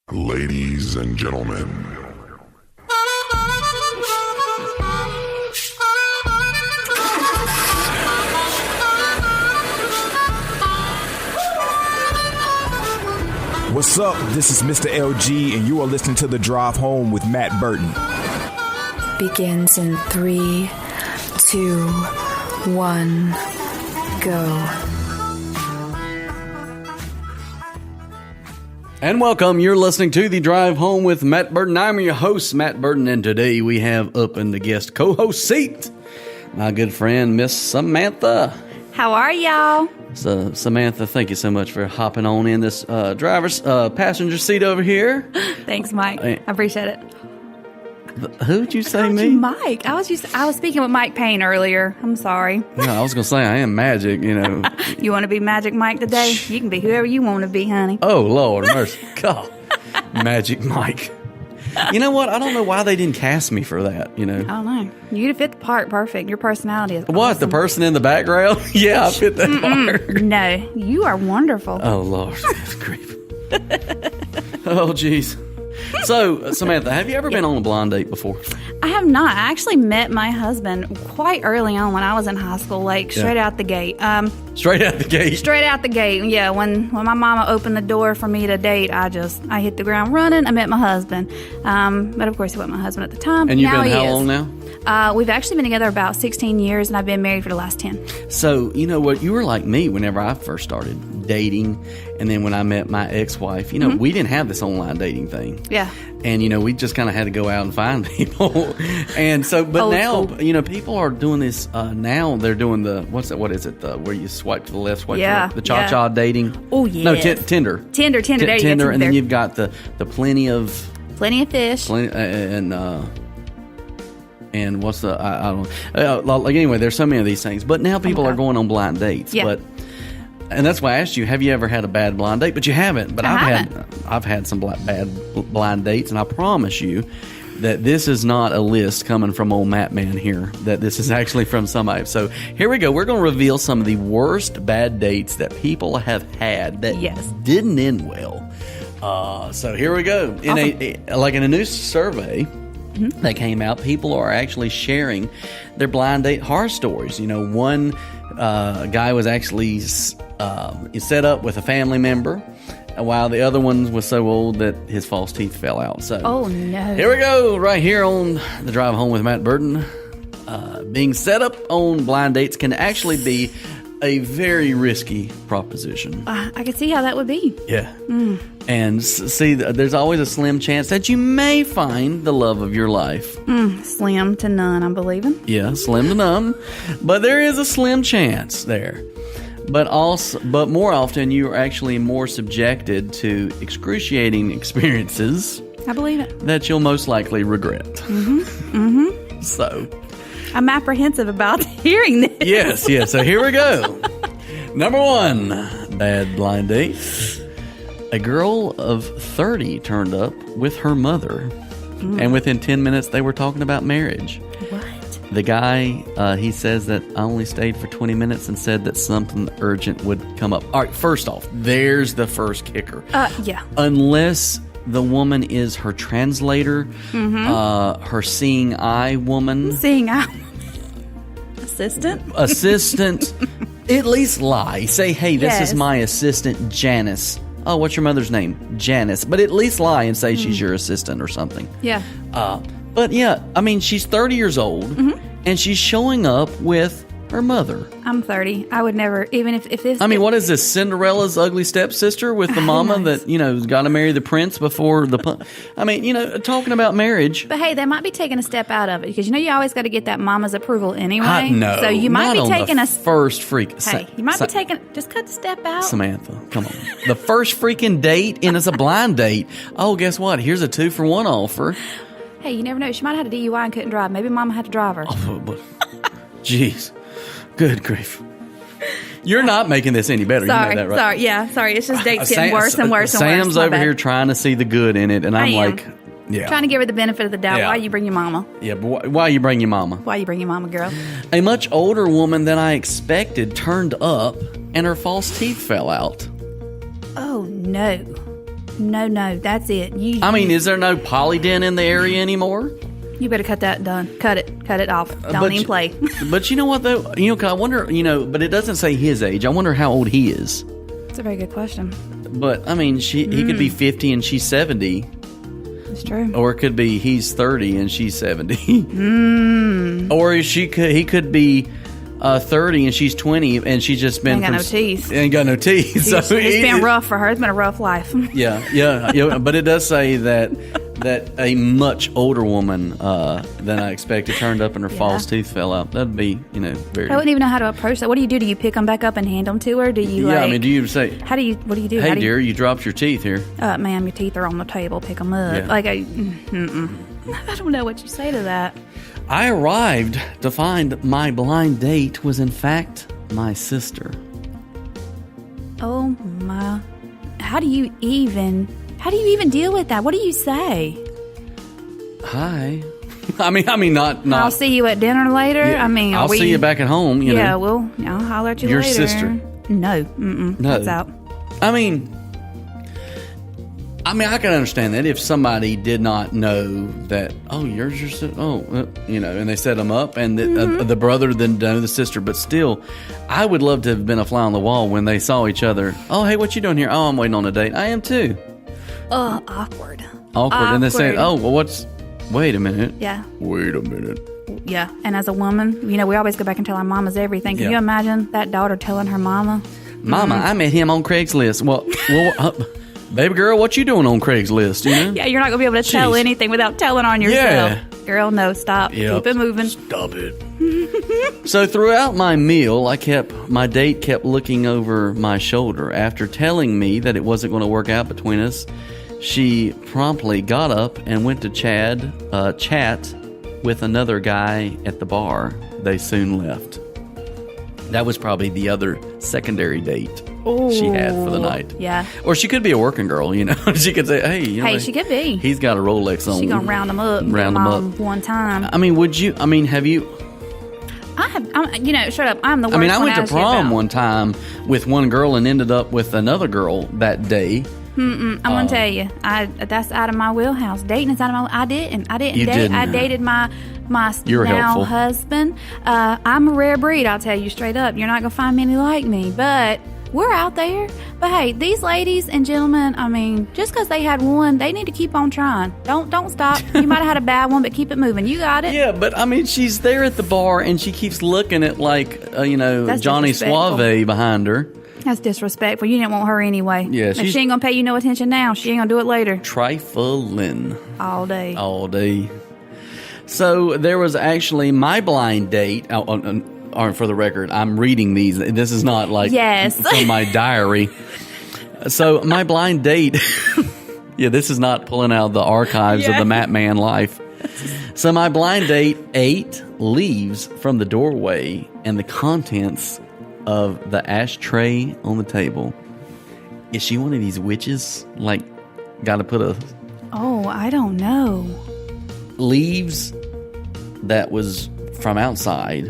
Ladies and gentlemen, what's up? This is Mr. LG, and you are listening to The Drive Home with Matt Burton. Begins in 3, 2, 1, go. And welcome. You're listening to The Drive Home with Matt Burton. I'm your host, Matt Burton, and today we have up in the guest co-host seat my good friend, Miss Samantha. How are y'all? So, Samantha, thank you so much for hopping on in this passenger seat over here. Thanks, Mike. I appreciate it. Who'd you say me? Mike. I was speaking with Mike Payne earlier. I'm sorry. No, I was going to say I am Magic, you know. You want to be Magic Mike today? You can be whoever you want to be, honey. Oh, Lord mercy. God. Magic Mike. You know what? I don't know why they didn't cast me for that, you know. I don't know. You'd fit the part perfect. Your personality is What, awesome. the person in the background? Yeah, I fit that part. No, you are wonderful. Oh, Lord. That's creepy. Oh, jeez. So, Samantha, have you ever been on a blind date before? I have not. I actually met my husband quite early on when I was in high school, like straight out the gate. Straight out the gate? Straight out the gate, yeah. When my mama opened the door for me to date, I hit the ground running. I met my husband. But of course, he wasn't my husband at the time. And you've now been how he is. long now? We've actually been together about 16 years, and I've been married for the last 10. So, you know what? You were like me whenever I first started dating. And then when I met my ex-wife, you know, we didn't have this online dating thing. Yeah. And, you know, we just kind of had to go out and find people. And so, but now, you know, people are doing this, now they're doing what is it, where you swipe to the left, swipe to the right, the cha-cha dating. Oh, yeah. No, Tinder. Tinder, there you go. Tinder, and then you've got the plenty of fish. And what's the, I don't know. Like, anyway, there's so many of these things. But now people are going on blind dates. Yeah. And that's why I asked you, have you ever had a bad blind date? But you haven't. But I've had some bad blind dates, and I promise you that this is not a list coming from old Matt Man here, that this is actually from somebody. So here we go. We're going to reveal some of the worst bad dates that people have had that didn't end well. So here we go. In a new survey that came out, people are actually sharing their blind date horror stories. You know, one guy was actually set up with a family member, while the other one was so old that his false teeth fell out. So, oh no! Here we go, right here on The Drive Home with Matt Burton. Being set up on blind dates can actually be a very risky proposition. I can see how that would be. Yeah. And see, there's always a slim chance that you may find the love of your life. Slim to none, I'm believing. Yeah, slim to none. But there is a slim chance there. But more often, you are actually more subjected to excruciating experiences. I believe it. That you'll most likely regret. So, I'm apprehensive about hearing this. Yes. So here we go. Number 1, bad blind date. A girl of 30 turned up with her mother, and within 10 minutes, they were talking about marriage. What? The guy, he says that I only stayed for 20 minutes and said that something urgent would come up. All right, first off, there's the first kicker. Yeah. Unless the woman is her translator, her seeing eye woman. Seeing eye assistant, at least lie. Say, hey, this is my assistant, Janice. Oh, what's your mother's name? Janice. But at least lie and say she's your assistant or something. Yeah. But yeah, I mean, she's 30 years old, and she's showing up with her mother. I'm 30. I would never, even if this... I mean, what is this, Cinderella's ugly stepsister with the mama that, you know, got to marry the prince before the... I mean, you know, talking about marriage. But hey, they might be taking a step out of it, because you know you always got to get that mama's approval anyway. No, so you might be taking a... first freak... Hey, you might be taking... Just cut the step out. Samantha, come on. The first freaking date, and it's a blind date. Oh, guess what? Here's a 2-for-1 offer. Hey, you never know. She might have had a DUI and couldn't drive. Maybe mama had to drive her. Oh, but jeez. Good grief. You're not making this any better. Sorry, you know that, right? Sorry. It's just dates getting worse and worse and worse. Sam's over here trying to see the good in it, and I'm like, trying to give her the benefit of the doubt. Yeah. Why you bring your mama? Yeah, but why you bring your mama? Why you bring your mama, girl? A much older woman than I expected turned up, and her false teeth fell out. Oh, no. No. That's it. I mean, is there no Polydent in the area anymore? You better cut that done. Cut it off. Don't even play. But you know what, though? You know, 'cause I wonder, but it doesn't say his age. I wonder how old he is. That's a very good question. But, I mean, he could be 50 and she's 70. That's true. Or it could be he's 30 and she's 70. Or he could be 30 and she's 20 and she's just been... Ain't got no teeth. Ain't got no teeth. It's been rough for her. It's been a rough life. Yeah. But it does say that a much older woman than I expected turned up and her false tooth fell out. That'd be, very... I wouldn't even know how to approach that. What do you do? Do you pick them back up and hand them to her? Do you, do you say... What do you do? Hey, dear, you dropped your teeth here. Ma'am, your teeth are on the table. Pick them up. Yeah. I don't know what you say to that. I arrived to find my blind date was, in fact, my sister. Oh, my... How do you even deal with that? What do you say? Hi. I mean, not. I'll see you at dinner later. Yeah, I'll see you back at home. Yeah, well, I'll holler at you your later. Your sister. No, that's out. I mean, I can understand that if somebody did not know that. Oh, you're your sister. Oh, and they set them up, and the brother didn't know the sister. But still, I would love to have been a fly on the wall when they saw each other. Oh, hey, what you doing here? Oh, I'm waiting on a date. I am too. Awkward. And they say, oh, well, wait a minute. Yeah. Wait a minute. Yeah. And as a woman, we always go back and tell our mamas everything. Can you imagine that daughter telling her mama? Mama, I met him on Craigslist. Well, baby girl, what you doing on Craigslist? Yeah, you're not going to be able to tell anything without telling on yourself. Yeah. Girl, no, stop. Yep. Keep it moving. Stop it. So throughout my meal, my date kept looking over my shoulder. After telling me that it wasn't going to work out between us, she promptly got up and went to chat with another guy at the bar. They soon left. That was probably the other secondary date she had for the night. Yeah. Or she could be a working girl, She could say, hey, she could be. He's got a Rolex on. She's going to round them up. One time. Have you... shut up. I'm the worst one. I went to prom one time with one girl and ended up with another girl that day. I'm gonna tell you, that's out of my wheelhouse. Dating is out of my. I didn't date. I dated my now husband. I'm a rare breed. I'll tell you straight up. You're not gonna find many like me, but we're out there. But hey, these ladies and gentlemen, just because they had one, they need to keep on trying. Don't stop. You might have had a bad one, but keep it moving. You got it. Yeah, but she's there at the bar and she keeps looking at Johnny Suave behind her. That's disrespectful. You didn't want her anyway. Yeah, if she ain't gonna pay you no attention now, she ain't gonna do it later. Trifling. All day. So there was actually my blind date. For the record, I'm reading these. This is not from my diary. So my blind date. Yeah, this is not pulling out the archives of the Matt Man life. So my blind date 8 leaves from the doorway and the contents of the ashtray on the table. Is she one of these witches? Got to put a... Oh, I don't know. Leaves that was from outside,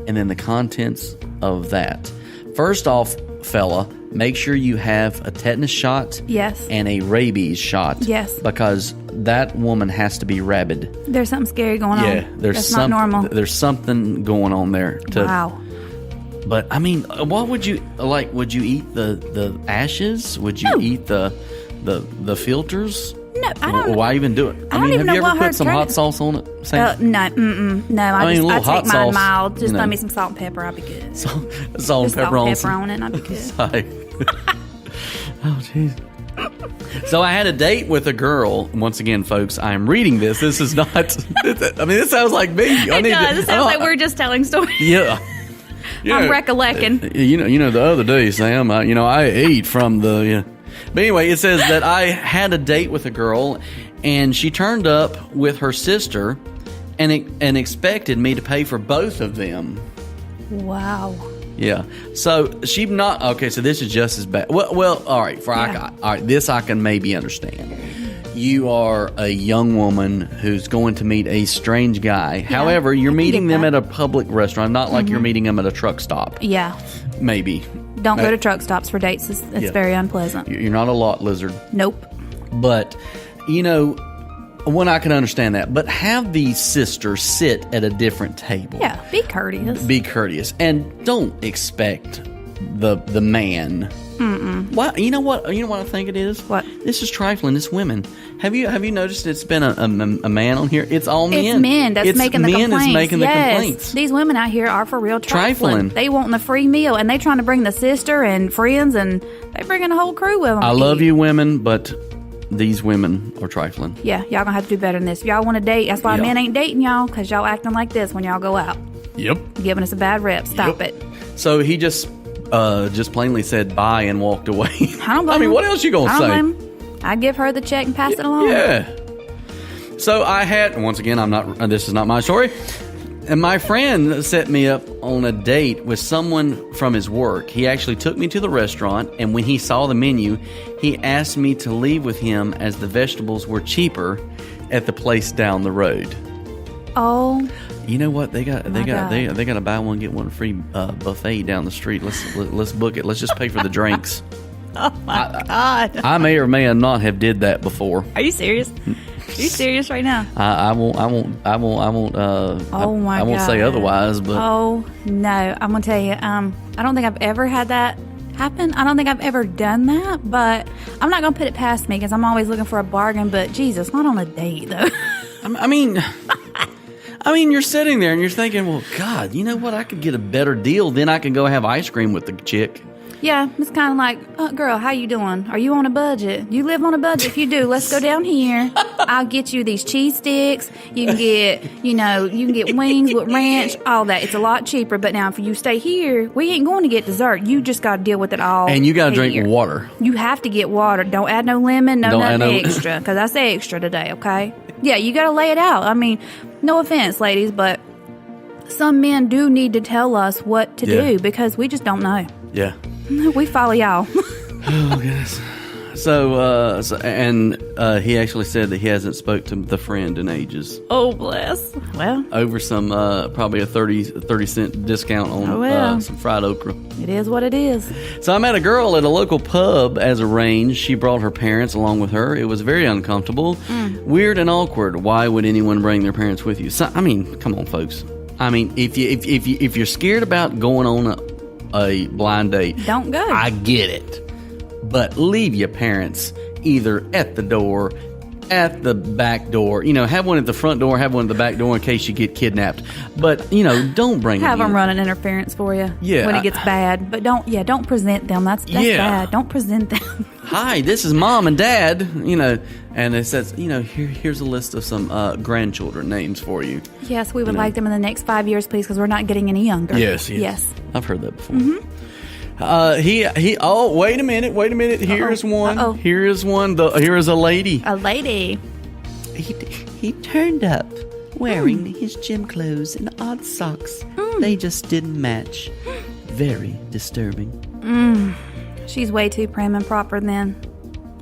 and then the contents of that. First off, fella, make sure you have a tetanus shot. Yes. And a rabies shot. Yes. Because that woman has to be rabid. There's something scary going on. Yeah. That's not normal. There's something going on there. Wow. But what would you like? Would you eat the ashes? Would you eat the filters? No, I don't. Why even do it? I don't even know have you ever what put some hot sauce on it? No. I take mine mild. Just throw me some salt and pepper. I'll be good. Salt and pepper on it. I'll be good. Oh, jeez. So I had a date with a girl. Once again, folks, I'm reading this. This is not. This sounds like me. It sounds like we're just telling stories. Yeah. I'm recollecting. The other day, Sam, I ate from the... But anyway, it says that I had a date with a girl, and she turned up with her sister and expected me to pay for both of them. Wow. Yeah. So she not... Okay, so this is just as bad. Well all right. All right, this I can maybe understand. You are a young woman who's going to meet a strange guy. Yeah, however, you're meeting them at a public restaurant, not like you're meeting them at a truck stop. Yeah. Maybe. Don't go to truck stops for dates. It's very unpleasant. You're not a lot lizard. Nope. But, when I can understand that. But have these sisters sit at a different table. Yeah, be courteous. Be courteous. And don't expect the man. Why? You know what I think it is? What? This is trifling. It's women. Have you noticed it's been a man on here? It's all men. It's men that's making the complaints. Men is making the complaints. These women out here are for real trifling. They want the free meal, and they trying to bring the sister and friends, and they bringing a whole crew with them. I love you, women, but these women are trifling. Yeah, y'all gonna have to do better than this. If y'all want to date, that's why men ain't dating y'all, because y'all acting like this when y'all go out. Yep. Giving us a bad rep. Stop it. So he just plainly said bye and walked away. I don't blame him. What else you gonna say? Blame him. I'd give her the check and pass it along. Yeah. So I had, once again, this is not my story. And my friend set me up on a date with someone from his work. He actually took me to the restaurant, and when he saw the menu, he asked me to leave with him as the vegetables were cheaper at the place down the road. Oh. You know what? They got a buy one get one free buffet down the street. Let's book it. Let's just pay for the drinks. Oh my God! I may or may not have did that before. Are you serious? Are you serious right now? I won't. I won't say otherwise. But oh no, I'm gonna tell you. I don't think I've ever had that happen. I don't think I've ever done that. But I'm not gonna put it past me because I'm always looking for a bargain. But Jesus, not on a date though. I mean, you're sitting there and you're thinking, well, God, you know what? I could get a better deal. Then I can go have ice cream with the chick. Yeah, it's kind of like, girl, how you doing? Are you on a budget? You live on a budget? If you do, let's go down here. I'll get you these cheese sticks. You can get wings with ranch, all that. It's a lot cheaper. But now if you stay here, we ain't going to get dessert. You just got to deal with it all. And you got to drink water. You have to get water. Don't add no lemon, nothing extra. Because I say extra today, okay? Yeah, you got to lay it out. I mean, no offense, ladies, but some men do need to tell us what to do because we just don't know. Yeah. We follow y'all. Oh, goodness. So he actually said that he hasn't spoke to the friend in ages. Oh, bless. Well. Over some, probably a 30 cent discount on some fried okra. It is what it is. So I met a girl at a local pub as arranged. She brought her parents along with her. It was very uncomfortable, weird and awkward. Why would anyone bring their parents with you? So, I mean, come on, folks. I mean, if you're scared about going on a blind date, don't go. I get it, but leave your parents either at the door, at the back door. Have one at the front door, have one at the back door in case you get kidnapped. But don't bring have them running interference for you. Yeah, when it gets bad. But don't present them. That's bad. Don't present them. Hi, this is Mom and Dad. And it says, here's a list of some grandchildren names for you. Yes, we would like them in the next 5 years, please, because we're not getting any younger. Yes. I've heard that before. Oh, wait a minute. Here's one. Uh-oh. Here is one. Here is a lady. A lady. He turned up wearing his gym clothes and odd socks. They just didn't match. Very disturbing. She's way too prim and proper then.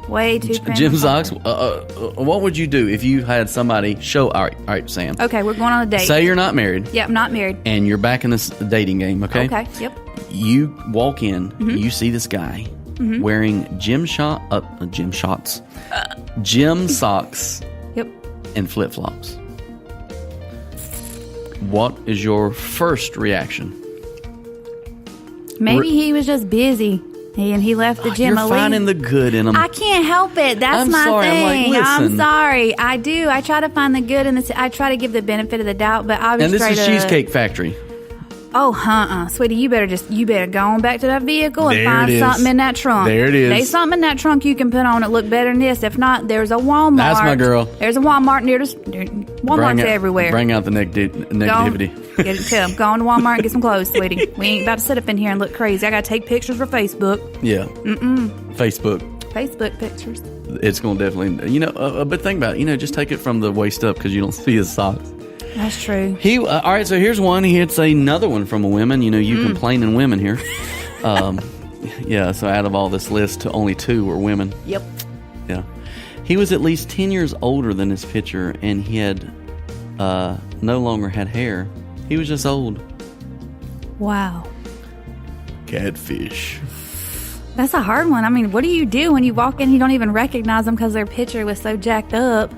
Way too prim. Gym socks. What would you do if you had somebody show? All right, Sam. Okay, we're going on a date. Say you're not married. Yep, not married. And you're back in this dating game. Okay. Okay. Yep. You walk in. You see this guy wearing gym socks. Yep. And flip flops. What is your first reaction? Maybe he was just busy. And he left the gym. You're finding the good in him. I can't help it. That's my thing. I'm sorry. I do. I try to find the good in this. I try to give the benefit of the doubt, but obviously. And this is Cheesecake Factory. Oh, sweetie, you better go on back to that vehicle and find something in that trunk. There it is. There's something in that trunk you can put on it look better than this. If not, there's a Walmart. That's my girl. There's a Walmart near this. Walmart's everywhere. Bring out the negativity. Go on to Walmart and get some clothes, sweetie. We ain't about to sit up in here and look crazy. I got to take pictures for Facebook. Yeah. Facebook pictures. It's going to definitely, but think about it. Just take it from the waist up because you don't see his socks. That's true. All right, so here's one. It's another one from a woman. You complaining women here. So out of all this list, only 2 were women. Yep. Yeah. He was at least 10 years older than his picture, and he had no longer had hair. He was just old. Wow. catfish? That's a hard one. I mean, what do you do when you walk in, you don't even recognize them because their picture was so jacked up?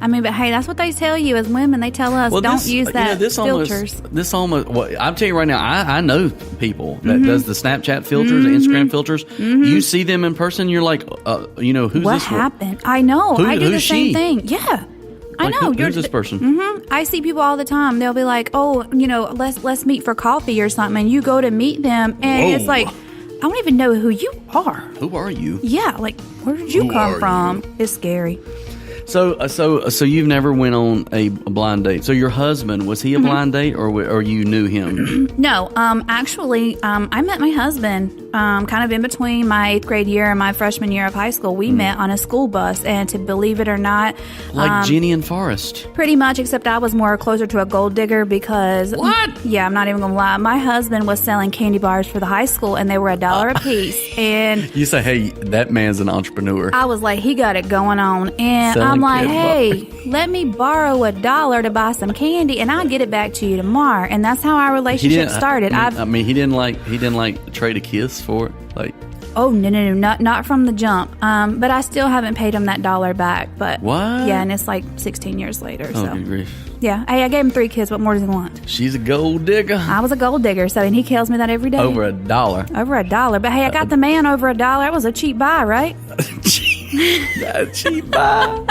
I mean, but hey, that's what they tell you as women. They tell us, don't use that filters. Well, I'm telling you right now, I know people that does the Snapchat filters, the Instagram filters. You see them in person, you're like, who's what this? What happened? I know. I do the same thing. Yeah. I know. Who's this person? I see people all the time. They'll be like, let's meet for coffee or something. And you go to meet them, and it's like, I don't even know who you are. Who are you? Yeah, like, where did you come from? It's scary. So you've never went on a blind date. So your husband, was he a blind date, or you knew him? No, actually, I met my husband kind of in between my 8th grade year and my freshman year of high school. We met on a school bus, and to believe it or not, like Jenny and Forrest, pretty much. Except I was more closer to a gold digger because what? Yeah, I'm not even gonna lie. My husband was selling candy bars for the high school, and they were $1 a piece. And you say, "Hey, that man's an entrepreneur." I was like, he got it going on, and I'm like, hey, let me borrow $1 to buy some candy, and I'll get it back to you tomorrow. And that's how our relationship started. He didn't like trade a kiss for it, like. Oh no, not from the jump. But I still haven't paid him that $1 back. But what? Yeah, and it's like 16 years later. Oh, so. good grief. Yeah, hey, I gave him 3 kids. What more does he want? She's a gold digger. I was a gold digger, and he tells me that every day. Over $1. Over $1. But hey, I got the man over $1. That was a cheap buy, right? A cheap buy.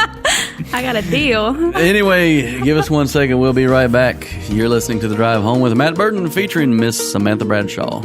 I got a deal. Anyway, give us 1 second. We'll be right back. You're listening to The Drive Home with Matt Burton featuring Miss Samantha Bradshaw.